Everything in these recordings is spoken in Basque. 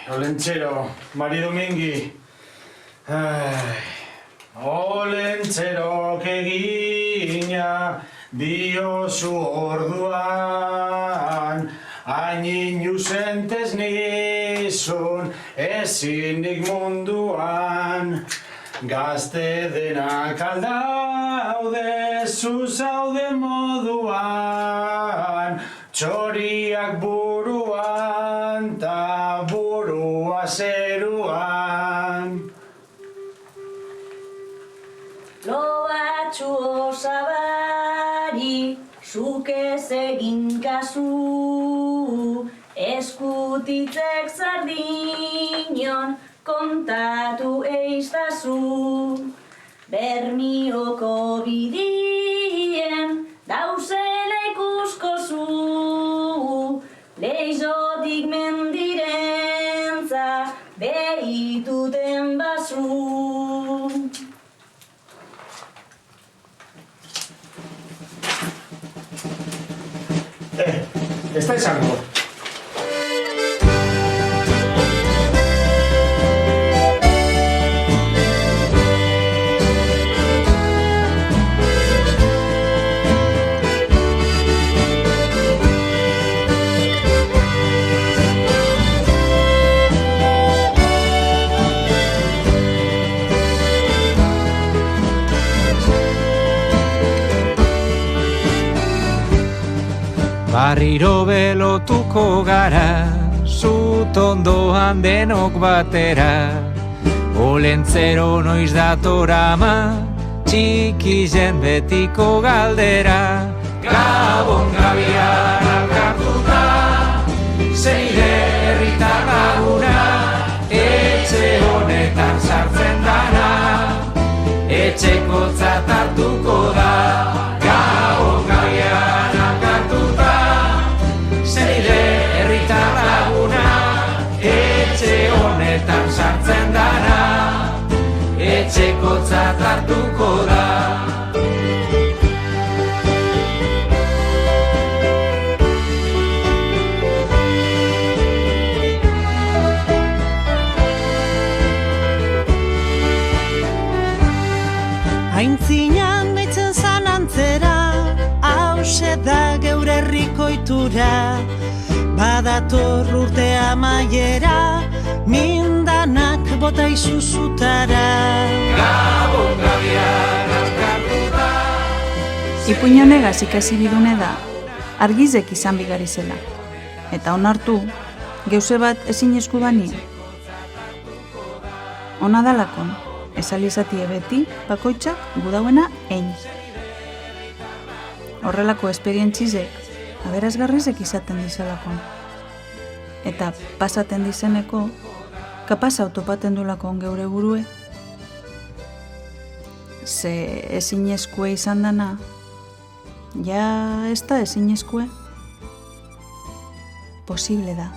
Olentzero, Mari Domingi. Olentzerok egina diozu orduan, hain inuzentez nizun ezinik munduan. Gazte denak aldaude, zuzaude moduan, txoriak buruan, ta burua zeruan. Lobatxu osabari, zuk ez egin kasu, eskutitzek zardinon kontatu eiztazu. Bermioko bidien dauzela ikuskozu, leizotik mendirentza behituten bazu. Ez da esango. Barriro belotuko gara, zutondoan denok batera. Olentzero noiz datorama, txikizen betiko galdera. Gabon gabian alkartuta, zeire herritar laguna, etxe honetan sartzen dana, etxekotzat hartuko da. Gabon gabian alkartuta, zeire herritar laguna, etxe honetan sartzen dana, etxekotzat hartuko da. Aintzinan deitzen zan antzera, hause da geure herriko ohitura. Badator urte amaiera, mindanak bota izuzutara. Gabon gabian alkartuta. Ipuinonegaz ikasi bidune da, argizek izan bigari zela. Eta onartu, geuse bat ezinezku bani. Ona dalakon, esalizatie beti, bakoitzak gudauena ein. Horrelako esperientzizek, aberazgarrizek izaten dizalakon. Eta pasaten dizeneko, kapaz autopaten dulakon geure burue. Ze ezinezkue izan dana, ja ez da ezinezkue. Posible da.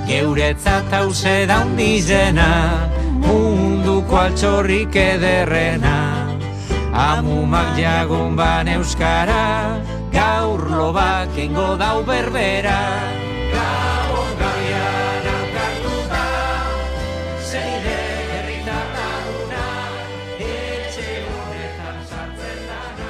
Geuretzat hause daundizena, munduko altxorrik ederrena. Amumak jagon ban euskara, gaur lobak engo dau berbera.